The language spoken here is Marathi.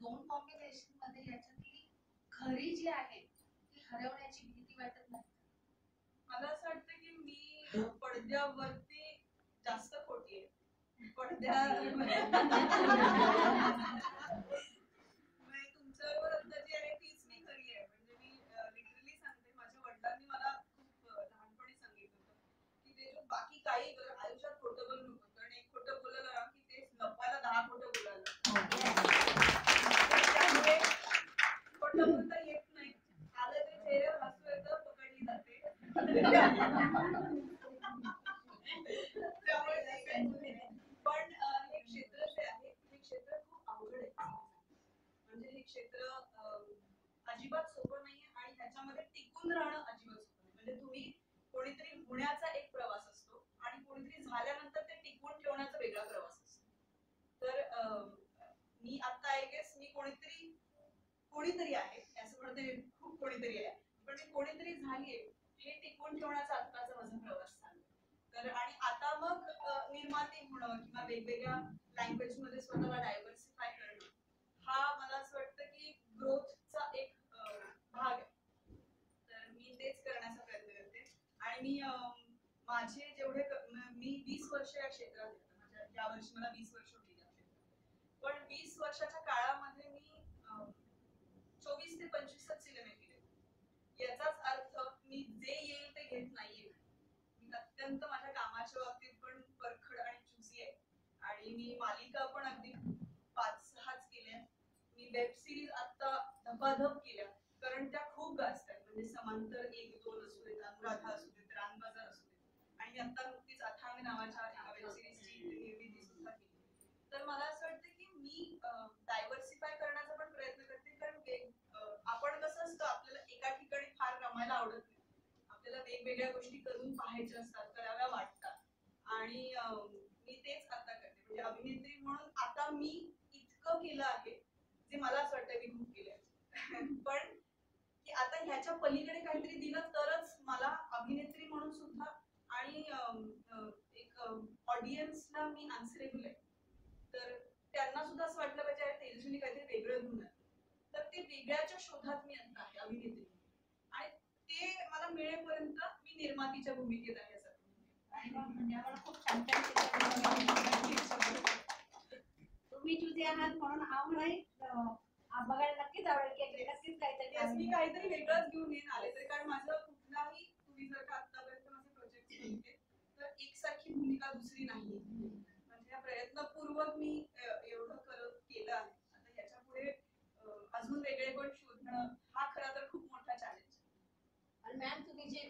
दोन कॉम्बिनेशन मध्ये याच्यातली खरी जी आहे ती हरवण्याची भीती वाटत नाही? मला असं वाटतं की मी पडद्यावरती जास्त खोटी आहे. पडद्या तुमच्यावर आता जी आहे तीच मी खरी आहे. म्हणजे मी लिटरली सांगते, माझ्या वडिलांनी मला खूप लहानपणी सांगितलं होतं की ते बाकी काही कर, आयुष्यात खोटं बोलू नको, कारण एक खोटं बोललं ना की ते लपवायला 10 खोटं बोलायला. त्यामुळे खोटं बोलता येत नाही. आलं तरी चेहऱ्यावर हसू येतं, पकडली जाते. त्यामुळे पण हे क्षेत्र जे आहे, हे क्षेत्र खूप अवघड आहे. म्हणजे हे क्षेत्र अजिबात सोपं नाहीये आणि त्याच्यामध्ये टिकून राहणं अजिबात सोपं नाही. म्हणजे तुम्ही कोणीतरी होण्याचा एक प्रवास असतो आणि कोणीतरी झाल्यानंतर ते टिकवून ठेवण्याचा वेगळा प्रवास असतो. तर मी आता आय गेस मी कोणीतरी आहे, असं म्हणते खूप कोणीतरी आहे, पण मी कोणीतरी झालीये हे टिकवून ठेवण्याचा आत्ताचा माझा प्रवास चालू. तर आणि आता मग निर्माती होणं किंवा वेगवेगळ्या लँग्वेज मध्ये स्वतःला डायव्हर्सिफाय करणं, हा मला असं वाटतं की ग्रोथचा एक भाग आहे. तर मी तेच करण्याचा प्रयत्न करते आणि मी माझे जेवढे मी 20 वर्ष या क्षेत्रात आहे. माझ्या या वर्षी मला 20 वर्ष होती या क्षेत्रात. पण 20 वर्षाच्या काळामध्ये मी 24 ते 25 सिनेमे केले. याचाच अर्थ मी जे येईल ते घेत नाहीये. मी अत्यंत माझ्या कामाच्या बाबतीत पण परखड आणि चुजी आहे आणि मी मालिका पण अगदी 5-6च केल्या. मी वेब सिरीज आता धपाधप केल्या, कारण त्या खूप गाजतात. म्हणजे समांतर 1-2 असू देत, अनुराधा असू देत, रानबाजार असू देत, आणि आता नुकतीच अथांग नावाच्या एका वेब सिरीजची निर्मिती सुद्धा केली. तर मला असं वाटतं की मी डायव्हर्सिफाय करण्याचा पण प्रयत्न करते, कारण आपण कसं असतं, आपल्याला एका ठिकाणी फार रमायला आवडत नाही. आपल्याला वेगवेगळ्या गोष्टी करून पाहायच्या असतात, कराव्या वाटतात, आणि मी तेच आता करते. म्हणजे अभिनेत्री म्हणून आता मी इतकं केलं आहे जे मला असं वाटतं मी खूप केलंय. पण की आता ह्याच्या पलीकडे काहीतरी दिलं तरच मला अभिनेत्री म्हणून सुद्धा आणि एक ऑडियन्सला मी आन्सरेबल आहे. तर त्यांना सुद्धा असं वाटलं पाहिजे अरे तेजस्विनी काहीतरी वेगळं घेऊन आली. तर ते वेगळ्याच्या शोधात मी आता आहे अभिनेत्री, आणि ते मला मिळेपर्यंत मी निर्मातीच्या भूमिकेत आहे असं. म्हणजे आम्हाला खूप छान तुम्ही चुजी आहात म्हणून आम्हालाही बघायला नक्कीच आवडेल की नक्कीच काहीतरी मी काहीतरी वेगळंच घेऊन येईन आले तरी, कारण माझं कुठलाही, तुम्ही जर का आतापर्यंत माझे प्रोजेक्ट बघितले तर एकसारखी भूमिका दुसरी नाही. म्हणजे प्रयत्नपूर्वक मी एवढं केलं आहे. आता याच्या पुढे अजून वेगळे पण शोधणं हा खरा तर खूप मोठा चॅलेंज. आणि मॅम तुम्ही जे